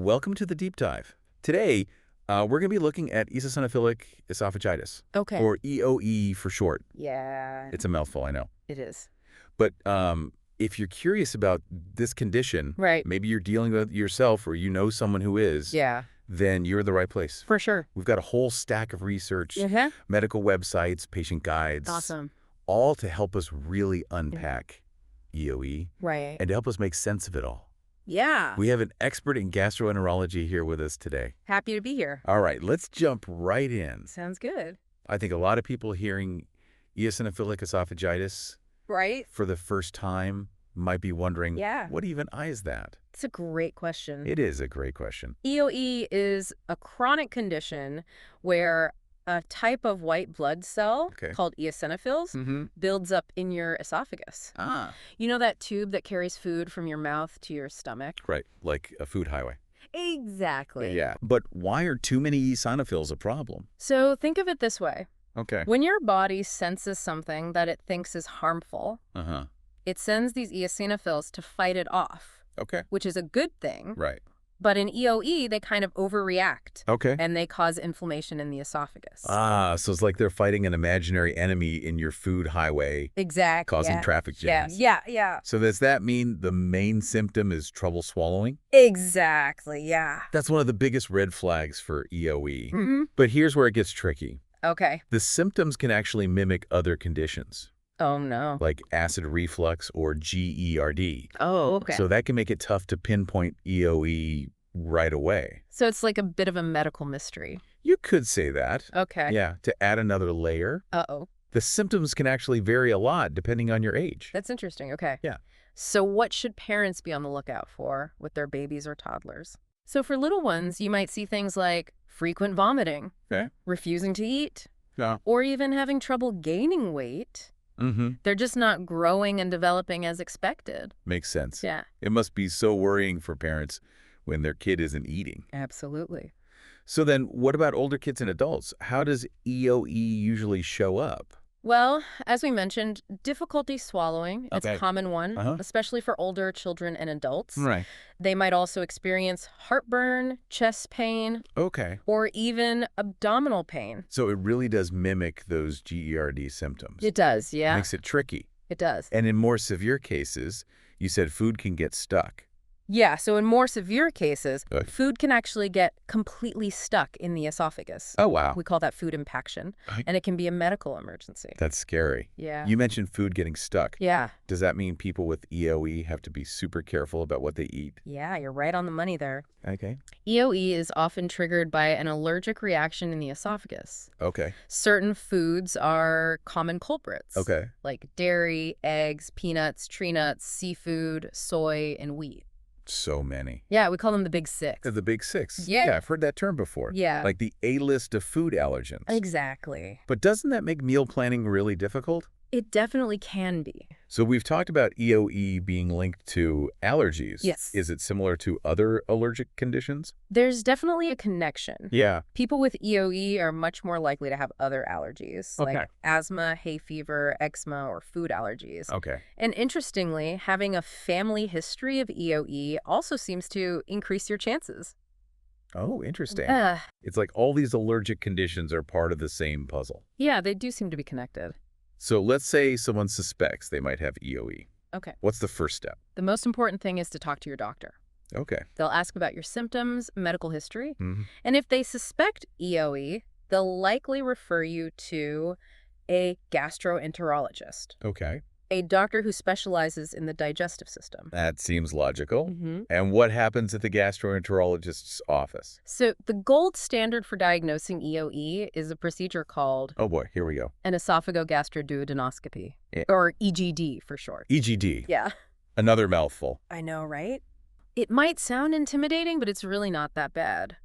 welcome to the deep dive. Today, we're going to be looking at eosinophilic esophagitis, Okay. or EoE for short. Yeah, It's a mouthful, I know. it is. But if you're curious about this condition, Right. maybe you're dealing with it yourself or you know someone who is, Yeah, then you're in the right place. for sure. We've got a whole stack of research, Uh-huh. medical websites, patient guides, Awesome. all to help us really unpack EoE Right. and to help us make sense of it all. Yeah. We have an expert in gastroenterology here with us today. Happy to be here. All right, let's jump right in. Sounds good. I think a lot of people hearing eosinophilic esophagitis Right? for the first time might be wondering, Yeah. what even is that? It's a great question. It is a great question. EoE is a chronic condition where a type of white blood cell Okay. called eosinophils Mm-hmm. builds up in your esophagus. Ah, You know that tube that carries food from your mouth to your stomach? right, like a food highway. Exactly. Yeah. But why are too many eosinophils a problem? So think of it this way. Okay. When your body senses something that it thinks is harmful, Uh-huh. it sends these eosinophils to fight it off, Okay. which is a good thing. Right. But in EoE, they kind of overreact, Okay. and they cause inflammation in the esophagus. Ah, so it's like they're fighting an imaginary enemy in your food highway, Exactly. causing yeah. traffic jams. Yeah. So does that mean the main symptom is trouble swallowing? Exactly, yeah. That's one of the biggest red flags for EoE. Mm-hmm. But here's where it gets tricky. Okay. The symptoms can actually mimic other conditions, Oh, no. like acid reflux or GERD. Oh, okay. So that can make it tough to pinpoint EoE right away. So it's like a bit of a medical mystery. You could say that. Okay. Yeah, to add another layer. Uh-oh. The symptoms can actually vary a lot depending on your age. That's interesting. Okay. Yeah. So what should parents be on the lookout for with their babies or toddlers? So for little ones, you might see things like frequent vomiting, Okay. refusing to eat, Yeah. or even having trouble gaining weight. Mm-hmm. They're just not growing and developing as expected. Makes sense. Yeah, It must be so worrying for parents when their kid isn't eating. absolutely. So then what about older kids and adults? How does EoE usually show up? Well, as we mentioned, difficulty swallowing, it's Okay. a common one, Uh-huh. especially for older children and adults. Right. They might also experience heartburn, chest pain, Okay. or even abdominal pain. So it really does mimic those GERD symptoms. It does, yeah, Makes it tricky. it does. And in more severe cases, you said food can get stuck. Yeah, so in more severe cases, Good. food can actually get completely stuck in the esophagus. Oh, wow. We call that food impaction, I- and it can be a medical emergency. That's scary. Yeah. You mentioned food getting stuck. Yeah. Does that mean people with EoE have to be super careful about what they eat? Yeah, you're right on the money there. Okay. EoE is often triggered by an allergic reaction in the esophagus. Okay. Certain foods are common culprits. Okay. Like dairy, eggs, peanuts, tree nuts, seafood, soy, and wheat. So many. Yeah, we call them the big six. The big six. Yeah. I've heard that term before. Yeah. Like the A-list of food allergens. Exactly. But doesn't that make meal planning really difficult? It definitely can be. So we've talked about EoE being linked to allergies. Yes. Is it similar to other allergic conditions? There's definitely a connection. Yeah. People with EoE are much more likely to have other allergies, Okay. like asthma, hay fever, eczema, or food allergies. Okay. And interestingly, having a family history of EoE also seems to increase your chances. Oh, interesting. Uh, It's like all these allergic conditions are part of the same puzzle. yeah, they do seem to be connected. So let's say someone suspects they might have EoE. Okay. What's the first step? The most important thing is to talk to your doctor. Okay. They'll ask about your symptoms, medical history, Mhm. and if they suspect EoE, they'll likely refer you to a gastroenterologist, Okay. a doctor who specializes in the digestive system. That seems logical. Mm-hmm. And what happens at the gastroenterologist's office? So the gold standard for diagnosing EoE is a procedure called Oh boy, here we go. an esophagogastroduodenoscopy, Yeah. or EGD for short. EGD. Yeah. Another mouthful. I know, right? It might sound intimidating, but it's really not that bad.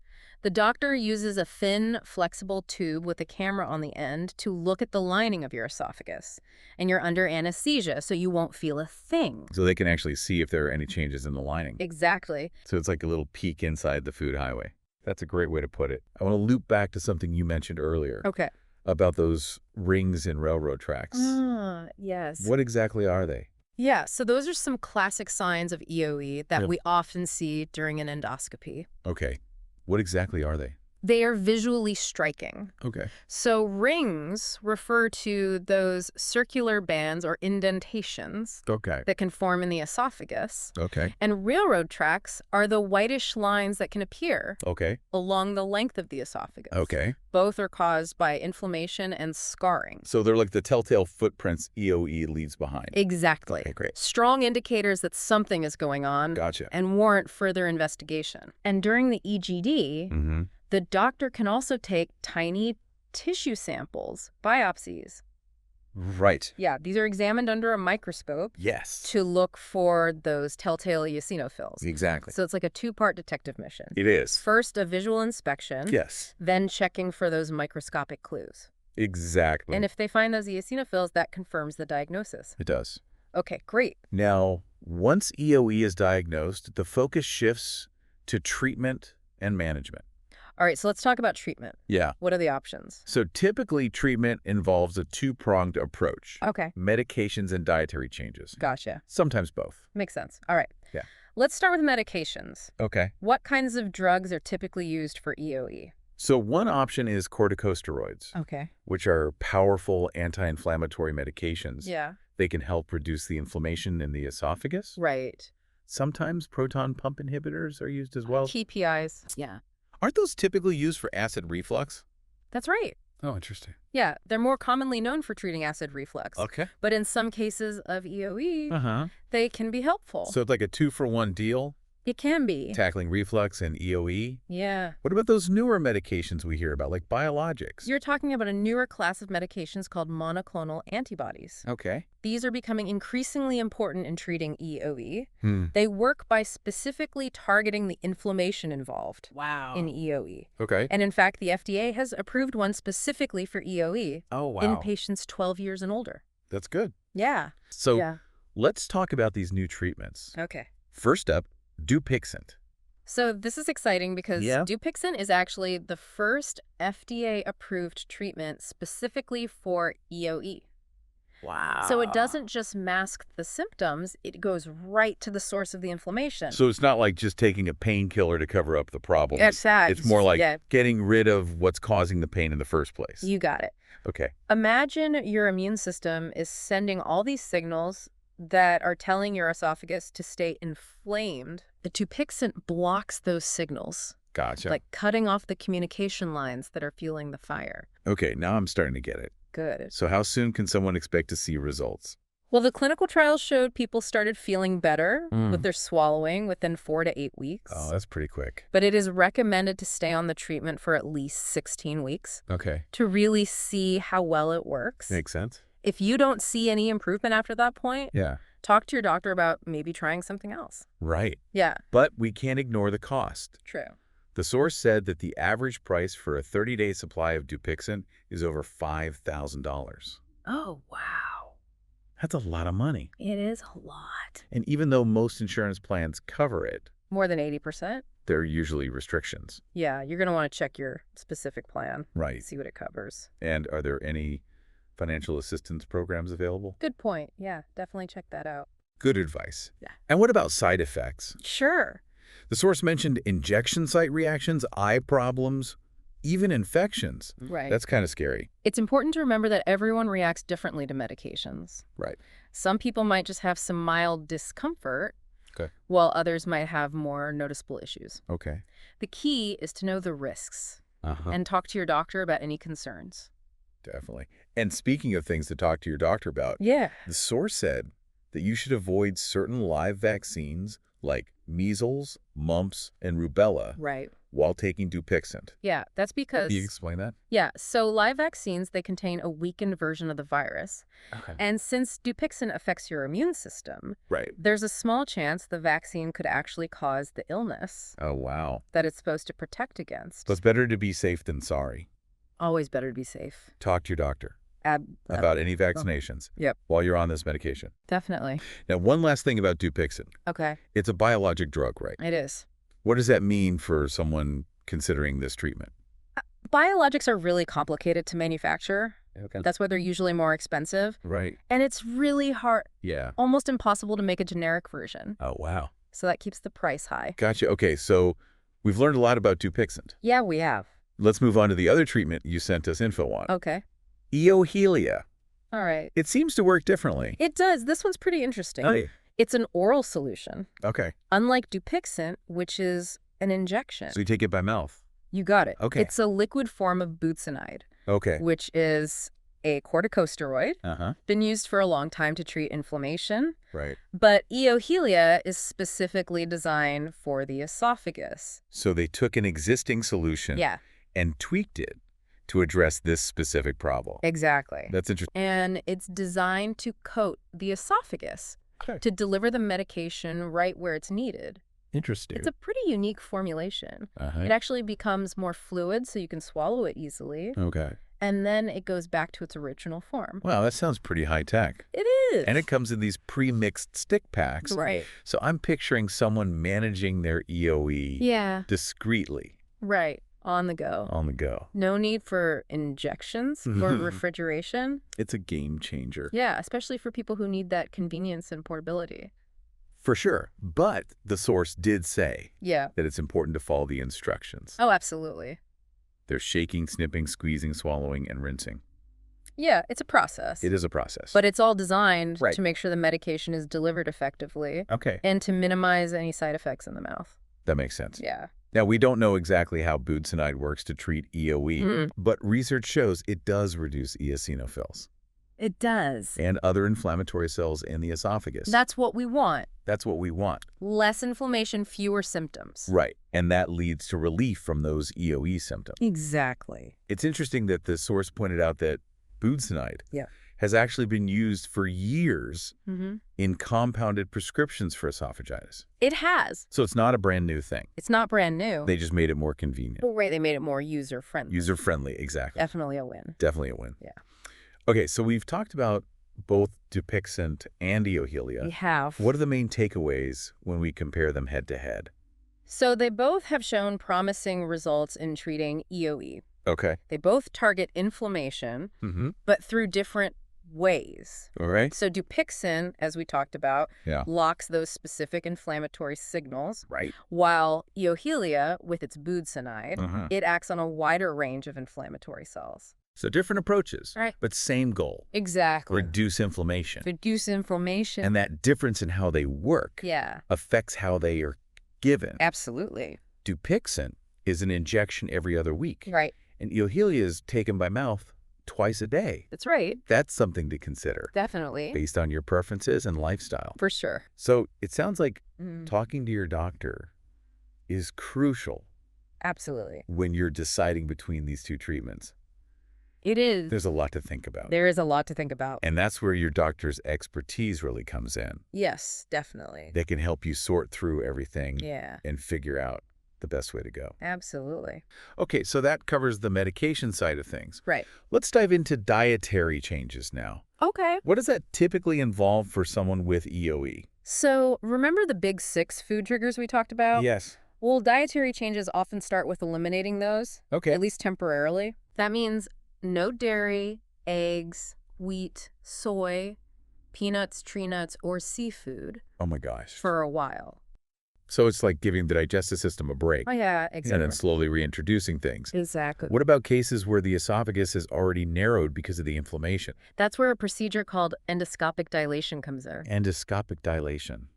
The doctor uses a thin, flexible tube with a camera on the end to look at the lining of your esophagus. And you're under anesthesia, so you won't feel a thing. So they can actually see if there are any changes in the lining. Exactly. So it's like a little peek inside the food highway. That's a great way to put it. I want to loop back to something you mentioned earlier Okay. about those rings in railroad tracks. Yes. What exactly are they? Yeah, so those are some classic signs of EoE that Yep. we often see during an endoscopy. Okay. What exactly are they? They are visually striking. Okay. So rings refer to those circular bands or indentations Okay. that can form in the esophagus. Okay. And railroad tracks are the whitish lines that can appear Okay. along the length of the esophagus. Okay. Both are caused by inflammation and scarring. So they're like the telltale footprints EoE leaves behind. Exactly. Okay, great. Strong indicators that something is going on Gotcha. and warrant further investigation. And during the EGD, Mm-hmm. the doctor can also take tiny tissue samples, biopsies. Right. Yeah, these are examined under a microscope Yes. to look for those telltale eosinophils. Exactly. So it's like a two-part detective mission. It is. First, a visual inspection. Yes. Then checking for those microscopic clues. Exactly. And if they find those eosinophils, that confirms the diagnosis. It does. Okay, great. Now, once EoE is diagnosed, the focus shifts to treatment and management. All right, so let's talk about treatment. Yeah. What are the options? So typically, treatment involves a two-pronged approach. Okay, Medications and dietary changes. gotcha. Sometimes both. Makes sense. All right. Yeah. Let's start with medications. Okay. What kinds of drugs are typically used for EoE? So one option is corticosteroids, Okay. which are powerful anti-inflammatory medications. Yeah. They can help reduce the inflammation in the esophagus. Right. Sometimes proton pump inhibitors are used as well. PPIs. Yeah. Aren't those typically used for acid reflux? That's right. Oh, interesting. Yeah, they're more commonly known for treating acid reflux. Okay. But in some cases of EoE, Uh-huh. they can be helpful. So it's like a 2-for-1 deal, it can be. tackling reflux and EoE. Yeah. What about those newer medications we hear about, like biologics? You're talking about a newer class of medications called monoclonal antibodies. Okay. These are becoming increasingly important in treating EoE. Hmm. They work by specifically targeting the inflammation involved Wow. in EoE. Okay. And in fact, the FDA has approved one specifically for EoE Oh, wow. in patients 12 years and older. That's good. Yeah. So Yeah. let's talk about these new treatments. Okay. First up, Dupixent. So this is exciting because Yeah. Dupixent is actually the first FDA-approved treatment specifically for EoE. Wow. So it doesn't just mask the symptoms, it goes right to the source of the inflammation. So it's not like just taking a painkiller to cover up the problem. It's that. It's more like Yeah, getting rid of what's causing the pain in the first place. you got it. Okay. Imagine your immune system is sending all these signals that are telling your esophagus to stay inflamed. The Dupixent blocks those signals, Gotcha. like cutting off the communication lines that are fueling the fire. Okay, now I'm starting to get it. Good. So how soon can someone expect to see results? Well, the clinical trials showed people started feeling better Mm. with their swallowing within 4 to 8 weeks. Oh, that's pretty quick. But it is recommended to stay on the treatment for at least 16 weeks Okay. to really see how well it works. Makes sense. If you don't see any improvement after that point, Yeah. talk to your doctor about maybe trying something else. Right. Yeah, But we can't ignore the cost. true. The source said that the average price for a 30-day supply of Dupixent is over $5,000. Oh, wow. That's a lot of money. It is a lot. And even though most insurance plans cover it, More than 80%? there are usually restrictions. Yeah, you're going to want to check your specific plan, Right. see what it covers. And are there any financial assistance programs available? Good point. Yeah, definitely check that out. Good advice. Yeah. And what about side effects? Sure. The source mentioned injection site reactions, eye problems, even infections. Right. That's kind of scary. It's important to remember that everyone reacts differently to medications. Right. Some people might just have some mild discomfort, Okay. while others might have more noticeable issues. Okay. The key is to know the risks Uh-huh. and talk to your doctor about any concerns. Definitely. And speaking of things to talk to your doctor about, Yeah. the source said that you should avoid certain live vaccines like measles, mumps, and rubella Right. while taking Dupixent. Yeah, that's because, Can you explain that? yeah, so live vaccines, they contain a weakened version of the virus. Okay. And since Dupixent affects your immune system, Right. there's a small chance the vaccine could actually cause the illness Oh, wow. that it's supposed to protect against. So it's better to be safe than sorry. Always better to be safe. Talk to your doctor Ab- about any vaccinations Yep. while you're on this medication. Definitely. Now, one last thing about Dupixent. Okay, It's a biologic drug, right? it is. What does that mean for someone considering this treatment? Biologics are really complicated to manufacture. Okay. That's why they're usually more expensive. Right. And it's really hard, Yeah. almost impossible to make a generic version. Oh, wow. So that keeps the price high. Gotcha. Okay, so we've learned a lot about Dupixent. Yeah, we have. Let's move on to the other treatment you sent us info on. Okay. EoHelia. All right. It seems to work differently. It does. This one's pretty interesting. Oh, It's an oral solution, okay. unlike Dupixent, which is an injection. So you take it by mouth. You got it. Okay. It's a liquid form of budesonide, Okay. which is a corticosteroid, Uh-huh. been used for a long time to treat inflammation. Right. But EoHelia is specifically designed for the esophagus. So they took an existing solution Yeah, and tweaked it to address this specific problem. exactly. That's interesting. And it's designed to coat the esophagus Okay. to deliver the medication right where it's needed. Interesting. It's a pretty unique formulation. Uh-huh. It actually becomes more fluid so you can swallow it easily. Okay. And then it goes back to its original form. Wow, that sounds pretty high-tech. It is. And it comes in these pre-mixed stick packs. Right. So I'm picturing someone managing their EoE Yeah. discreetly Right. On the go. on the go. No need for injections or refrigeration. It's a game changer. Yeah, especially for people who need that convenience and portability. For sure. But the source did say Yeah. that it's important to follow the instructions. Oh, absolutely. There's shaking, snipping, squeezing, swallowing, and rinsing. Yeah, it's a process. It is a process. But it's all designed Right. to make sure the medication is delivered effectively Okay, and to minimize any side effects in the mouth. that makes sense. Yeah. Now, we don't know exactly how budesonide works to treat EoE, Mm-mm. but research shows it does reduce eosinophils It does. and other inflammatory cells in the esophagus. That's what we want. That's what we want. Less inflammation, fewer symptoms. Right. And that leads to relief from those EoE symptoms. Exactly. It's interesting that the source pointed out that budesonide Yeah. has actually been used for years Mm-hmm. in compounded prescriptions for esophagitis. It has. So it's not a brand new thing. It's not brand new. They just made it more convenient. Oh, right, they made it more user-friendly. User-friendly, exactly. Definitely a win. Definitely a win. Yeah. Okay, so we've talked about both Dupixent and EoHelia. We have. What are the main takeaways when we compare them head-to-head? So they both have shown promising results in treating EoE. Okay. They both target inflammation, Mm-hmm. but through different ways. All right. So Dupixent, as we talked about, Yeah. blocks those specific inflammatory signals, Right. while EoHelia, with its budesonide, Uh-huh. it acts on a wider range of inflammatory cells. So different approaches, Right. but same goal. Exactly. Reduce inflammation. Reduce inflammation. And that difference in how they work Yeah, affects how they are given. absolutely. Dupixent is an injection every other week. Right. And EoHelia is taken by mouth twice a day. That's right. That's something to consider Definitely. based on your preferences and lifestyle. For sure. So it sounds like Mm, talking to your doctor is crucial absolutely. when you're deciding between these two treatments. It is. There's a lot to think about. There is a lot to think about. And that's where your doctor's expertise really comes in. Yes, definitely. They can help you sort through everything Yeah, and figure out the best way to go. absolutely. Okay, so that covers the medication side of things. Right. Let's dive into dietary changes now. Okay. What does that typically involve for someone with EoE? So remember the big 6 food triggers we talked about? Yes. Well, dietary changes often start with eliminating those, Okay. at least temporarily. That means no dairy, eggs, wheat, soy, peanuts, tree nuts, or seafood Oh my gosh. for a while. So it's like giving the digestive system a break Oh, yeah, and exactly. then slowly reintroducing things. Exactly. What about cases where the esophagus is already narrowed because of the inflammation? That's where a procedure called endoscopic dilation comes in. Endoscopic dilation.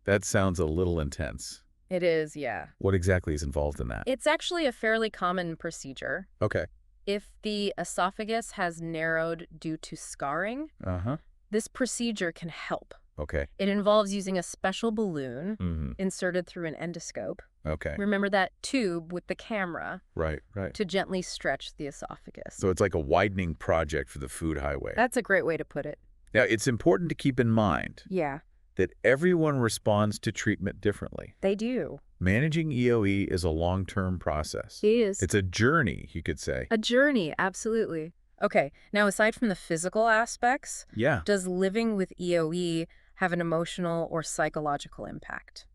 That sounds a little intense. It is, yeah. What exactly is involved in that? It's actually a fairly common procedure. Okay. If the esophagus has narrowed due to scarring, Uh-huh. this procedure can help. Okay. It involves using a special balloon Mm-hmm. inserted through an endoscope. Okay. Remember that tube with the camera Right, right. to gently stretch the esophagus. So it's like a widening project for the food highway. That's a great way to put it. Now, it's important to keep in mind Yeah, that everyone responds to treatment differently. they do. Managing EoE is a long-term process. It is. It's a journey, you could say. A journey, absolutely. Okay, now aside from the physical aspects, Yeah. does living with EoE have an emotional or psychological impact?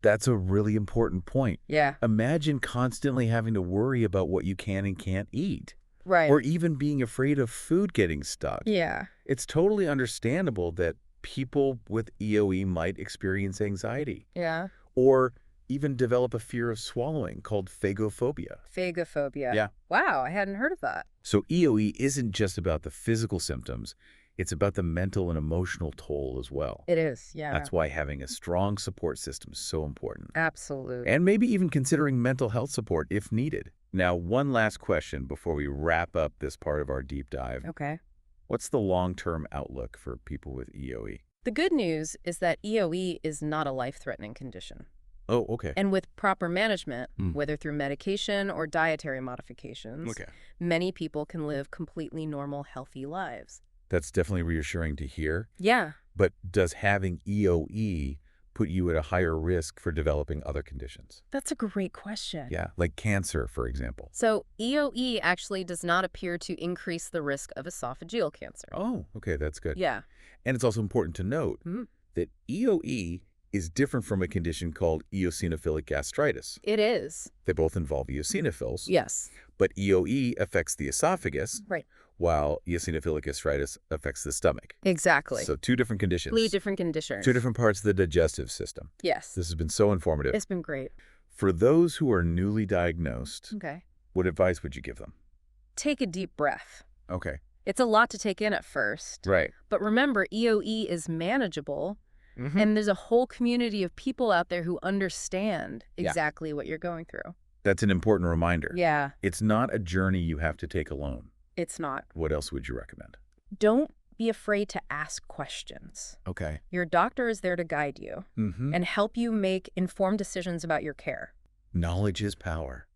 That's a really important point. Yeah, Imagine constantly having to worry about what you can and can't eat. Right. or even being afraid of food getting stuck. Yeah. It's totally understandable that people with EoE might experience anxiety Yeah. or even develop a fear of swallowing called phagophobia. Phagophobia. Yeah. Wow, I hadn't heard of that. So EoE isn't just about the physical symptoms, it's about the mental and emotional toll as well. It is, yeah. That's why having a strong support system is so important. Absolutely. And maybe even considering mental health support if needed. Now, one last question before we wrap up this part of our deep dive. Okay. What's the long-term outlook for people with EoE? The good news is that EoE is not a life-threatening condition. Oh, okay. And with proper management, Mm. whether through medication or dietary modifications, Okay. many people can live completely normal, healthy lives. That's definitely reassuring to hear. Yeah. But does having EoE put you at a higher risk for developing other conditions? That's a great question. Yeah, like cancer, for example. So EoE actually does not appear to increase the risk of esophageal cancer. Oh, okay, that's good. Yeah. And it's also important to note Mhm. that EoE is different from a condition called eosinophilic gastritis. It is. They both involve eosinophils, Yes. but EoE affects the esophagus, Right. while eosinophilic gastritis affects the stomach. Exactly. So two different conditions. Completely different conditions. Two different parts of the digestive system. Yes. This has been so informative. It's been great. For those who are newly diagnosed, Okay. what advice would you give them? Take a deep breath. Okay. It's a lot to take in at first. Right. But remember, EoE is manageable, Mm-hmm. and there's a whole community of people out there who understand Yeah. exactly what you're going through. That's an important reminder. Yeah, It's not a journey you have to take alone. it's not. What else would you recommend? Don't be afraid to ask questions. Okay. Your doctor is there to guide you Mm-hmm. and help you make informed decisions about your care. Knowledge is power.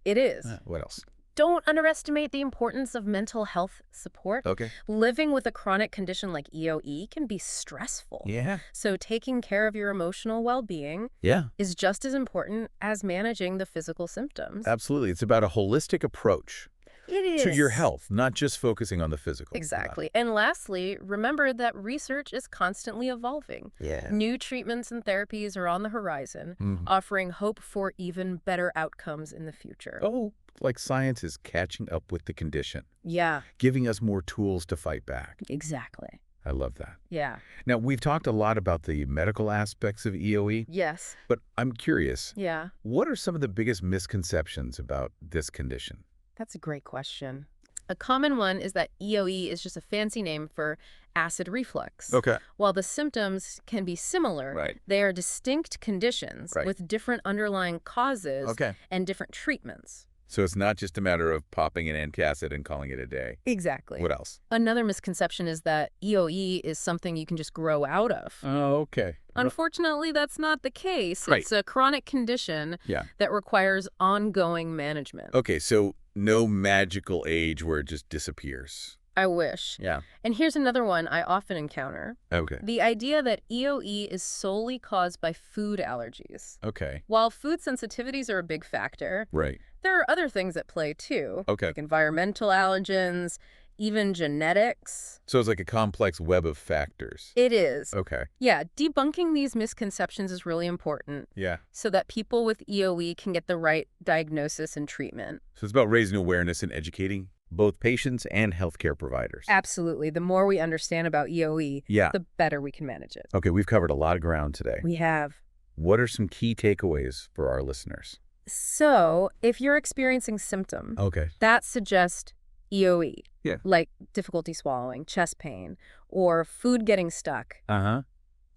It is. What else? Don't underestimate the importance of mental health support. Okay. Living with a chronic condition like EoE can be stressful. Yeah. So taking care of your emotional well-being Yeah. is just as important as managing the physical symptoms. Absolutely. It's about a holistic approach It is. to your health, not just focusing on the physical. Exactly. And lastly, remember that research is constantly evolving. Yeah. New treatments and therapies are on the horizon, Mhm. offering hope for even better outcomes in the future. Oh, like science is catching up with the condition, Yeah, giving us more tools to fight back. exactly. I love that. Yeah. Now, we've talked a lot about the medical aspects of EoE, Yes. but I'm curious, Yeah. what are some of the biggest misconceptions about this condition? That's a great question. A common one is that EoE is just a fancy name for acid reflux. Okay. While the symptoms can be similar, Right. they are distinct conditions Right. with different underlying causes Okay. and different treatments. So it's not just a matter of popping an antacid and calling it a day. Exactly. What else? Another misconception is that EoE is something you can just grow out of. Oh, okay. Unfortunately, that's not the case. Right. It's a chronic condition Yeah. that requires ongoing management. Okay, so no magical age where it just disappears. I wish. Yeah. And here's another one I often encounter. Okay. The idea that EoE is solely caused by food allergies. Okay. While food sensitivities are a big factor, Right. there are other things at play too, Okay. like environmental allergens, even genetics. So it's like a complex web of factors. It is. Okay. Yeah, debunking these misconceptions is really important Yeah. so that people with EoE can get the right diagnosis and treatment. So it's about raising awareness and educating both patients and healthcare providers. Absolutely. The more we understand about EoE, Yeah. the better we can manage it. Okay, we've covered a lot of ground today. We have. What are some key takeaways for our listeners? So, if you're experiencing symptoms Okay. that suggest EoE, Yeah. like difficulty swallowing, chest pain, or food getting stuck, Uh-huh.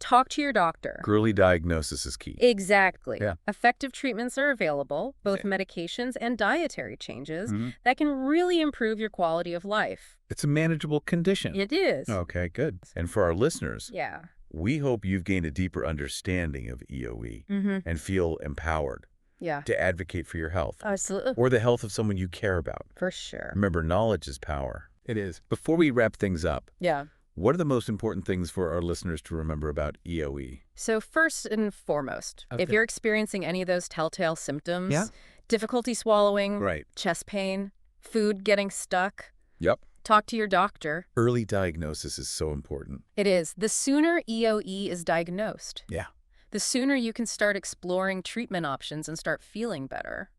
talk to your doctor. Early diagnosis is key. Exactly. Yeah. Effective treatments are available, both Yeah. medications and dietary changes Mhm. that can really improve your quality of life. It's a manageable condition. It is. Okay, good. And for our listeners, Yeah. we hope you've gained a deeper understanding of EoE Mm-hmm. and feel empowered Yeah. to advocate for your health Absolutely. or the health of someone you care about. For sure. Remember, knowledge is power. It is. Before we wrap things up, Yeah. what are the most important things for our listeners to remember about EoE? So first and foremost, if Okay. you're experiencing any of those telltale symptoms, Yeah. difficulty swallowing, Right. chest pain, food getting stuck, Yep. talk to your doctor. Early diagnosis is so important. It is. The sooner EoE is diagnosed, Yeah. the sooner you can start exploring treatment options and start feeling better.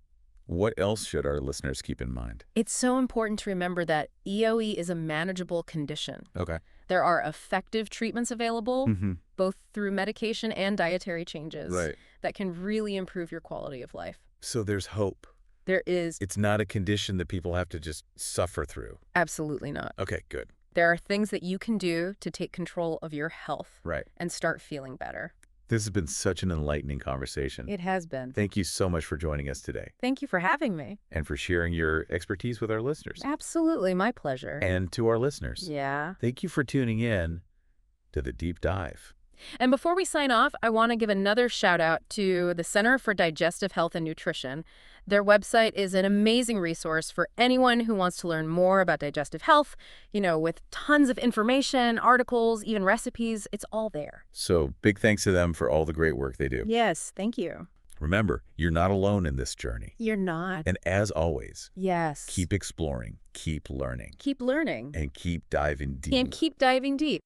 What else should our listeners keep in mind? It's so important to remember that EoE is a manageable condition. Okay. There are effective treatments available, Mm-hmm. both through medication and dietary changes, Right. that can really improve your quality of life. So there's hope. There is It's not a condition that people have to just suffer through. absolutely not. Okay, good. There are things that you can do to take control of your health Right. and start feeling better. This has been such an enlightening conversation. It has been. Thank you so much for joining us today Thank you for having me. and for sharing your expertise with our listeners. Absolutely, my pleasure. And to our listeners, Yeah. thank you for tuning in to The Deep Dive. And before we sign off, I want to give another shout out to the Center for Digestive Health and Nutrition. Their website is an amazing resource for anyone who wants to learn more about digestive health, with tons of information, articles, even recipes. It's all there. So big thanks to them for all the great work they do. Yes, thank you. Remember, you're not alone in this journey. You're not. And as always, Yes. keep exploring, keep learning, Keep learning. and keep diving deep. And keep diving deep.